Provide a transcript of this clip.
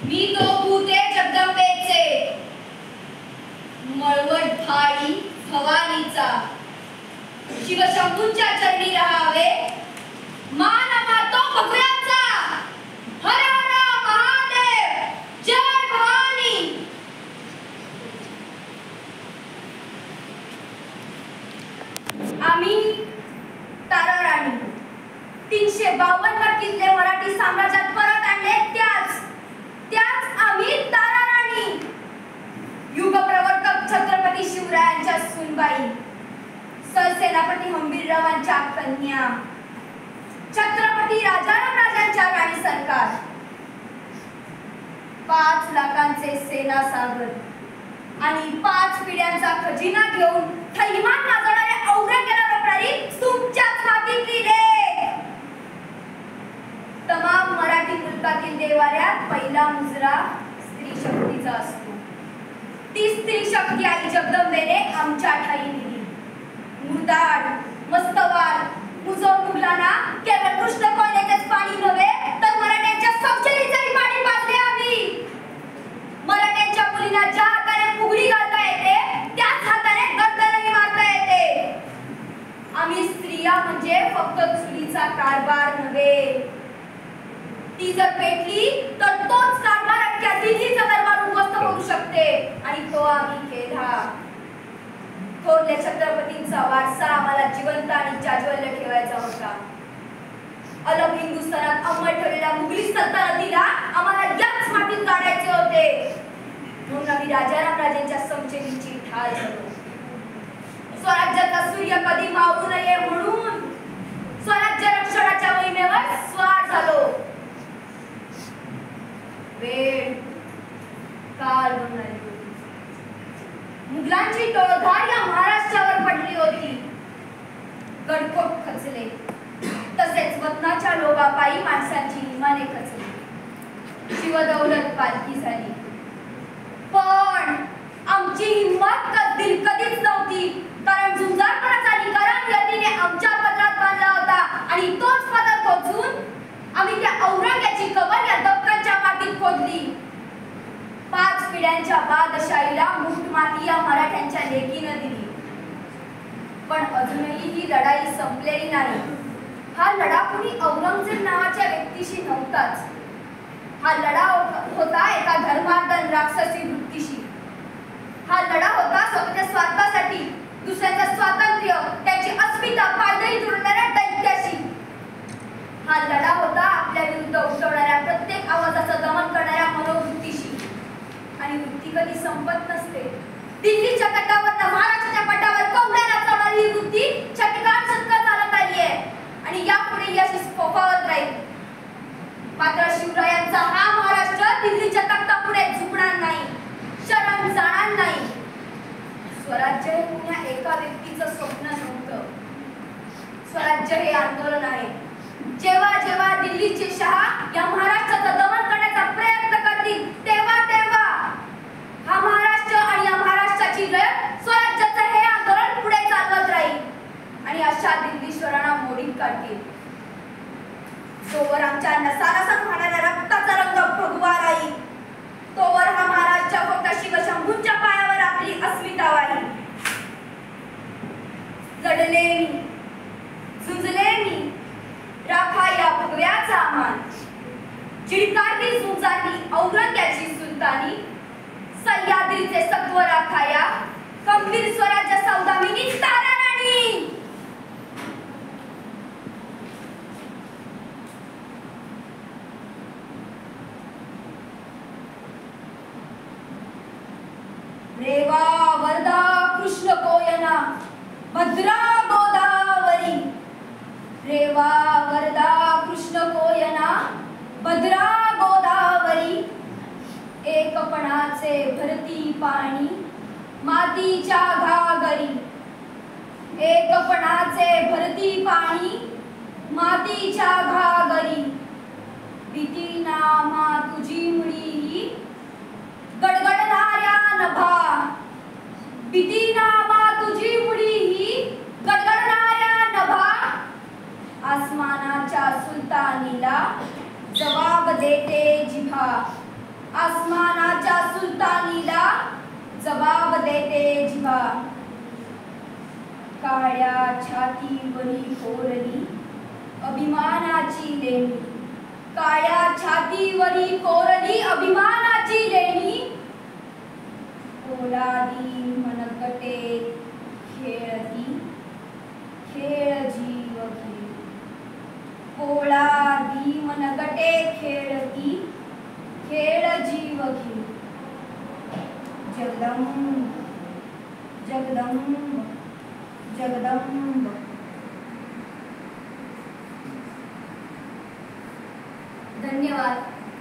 मी तो भूते जगदंबेचे मळवट धाई भवानीचा शिवशंभूंच्या चरणी राहावे मान तो भगव्याचा. हर हर महादेव, जय भवानी. आम्ही तारा राणी 352 किल्ले मराठी साम्राज्यात परत आणले. त्याच आम्ही तारा राणी युगप्रवर्तक छत्रपती शिवरायांच्या सुनबाई, सरसेनापती हंबीररावांच्या कन्या, छत्रपती राजाराम राजांच्या राणी सरकार, 5 लाखांचे सेना सागर आणि 5 पिढ्यांचा खजिना घेऊन थैमान नाचणाऱ्या औरंगजेबाला वपरारी तुमच्याच मातीतली रे. तमाम मराठी मुलकातील देवाऱ्यात पहिला मुजरा स्त्री शक्तीचा असतो. ती स्त्री शक्ती आई जगदंबेने आमच्या ठाई दिली. मुरदाड, मस्तवाल, मुजोर मुघलांना केवळ कृष्ण कोयनेचेच पाणी नव्हे तर मराठ्यांच्या संशयीचंही पाणी पाजले आम्ही. मराठ्यांच्या मुलींना ज्या हाताने फुगडी घालता येते त्याच हाताने गर्दनही मारता येते. आम्ही स्त्रिया म्हणजे फक्त चुलीचा कारभार नव्हे. ती जर पेटली तर तोच कारभार अख्ख्या दिल्लीचा दरबार उद्ध्वस्त करू शकते आणि तो आम्ही केला. थोरल्या छत्रपतींचा वारसा आम्हाला जिवंत आणि जाज्वल्य ठेवायचा होता. अलग हिंदुस्थानात अंमल ठेवलेल्या मुघली सल्तनतीला आम्हाला याच मातीत काढायचे होते. म्हणून आम्ही राजाराम राजेंच्या समचेरीची ढाल झालो. स्वराज्याचा सूर्य कधी मावळू नये म्हणून स्वराज्य रक्षणाच्या मोहिमेवर स्वार झालो. वेळ काल म्हणून मुघलांची टोळधार या महाराष्ट्रावर पडली होती. गडकोट खचले तसेच वतनाच्या लोभापायी माणसांची इमाने खचली. शिवदौलत पालखी झाली. पण आमची हिंमत कधीच नव्हती, कारण झुंजारपणाचा निकारण यतीने आमच्या पदरात बांधला होता आणि तोच पदर खोचून आम्ही त्या औरंग्याची कबर या दक्कनच्या मातीत खोदली. 5 पिढ्यांच्या बादशाहीला मूठमाती या मराठ्यांच्या लेकीनं दिली. पण अजूनही ही लढाई संपलेली नाही. हा लढा कुणी औरंगजेब नावाच्या व्यक्तीशी नव्हताच. हा लढा होता एका धर्मांधन राक्षसी वृत्तीशी. हा लढा होता स्वतःच्या स्वार्थासाठी दुसऱ्याचं स्वातंत्र्य, त्याची अस्मिता पायदळी तुडवणाऱ्या दैत्याशी. हा लढा होता आपल्या विरुद्ध उठवणाऱ्या प्रत्येक आवाजाचं दमन करणाऱ्या मनोवृत्तीशी. आणि वृत्ती कधी संपत नसते. दिल्लीच्या तटावर महाराष्ट्राच्या पटावर कवड्या नाचवणारी ही वृत्ती छटकार चालत आली आहे आणि यापुढे यश फोफावत राहील. मात्र शिवरायांचा हा महाराष्ट्र दिल्लीच्या तख्तापुढे झुकणार नाही, शरण जाणार नाही. स्वराज्य हे पुण्या एका व्यक्तीचं स्वप्न नव्हतं. स्वराज्य हे आंदोलन आहे. जेव्हा जेव्हा दिल्लीचे शहा या महाराष्ट्राचं दमन करण्याचा प्रयत्न करतील तेव्हा हा महाराष्ट्र आणि या महाराष्ट्राची रयत स्वराज्याचं हे आंदोलन पुढे चालवत राहील आणि अशा दिल्लीश्वरांना मोडीत काढतील. तोवर आमच्या नसारासात वाहणाऱ्या रक्ताचा रंग भगवा राहील. तोवर हा महाराष्ट्र फक्त शिवशंभूंच्या पायावर आपली अस्मिता वाहील. लढले मी, झुंजले मी, राखा या भगव्याचा मान. चिडकारली झुंजारली औरंग्याची सुलतानी, सह्याद्रीचे सत्व राखाया गंभीर स्वराज्य सौदामिनी तारा राणी. रेवा वरदा कृष्ण कोयना भद्रा गोदावरी. रेवा वरदा कृष्ण कोयना भद्रा गोदावरी. एकपणाचे भरती पाणी मातीच्या घागरी. एकपणाचे भरती पाणी मातीच्या घागरी. भीती नामा तुझी मुळी गडगडणाऱ्या नभा. भीती नामा तुझी मुळी गडगडणाऱ्या नभा. आसमानाच्या सुलतानीला जवाब देते जिभा. आसमानाच्या सुलतानीला जबाब देते जिव्हा. काळ्या छातीवरी कोरली अभिमानाची लेणी, काळ्या छातीवरी कोरली अभिमानाची लेणी. पोलादी मनगटे खेळती खेळ जीव घे, पोलादी मनगटे खेळती खेळ जीव घे. जगदंब जगदंब जगदंब. धन्यवाद.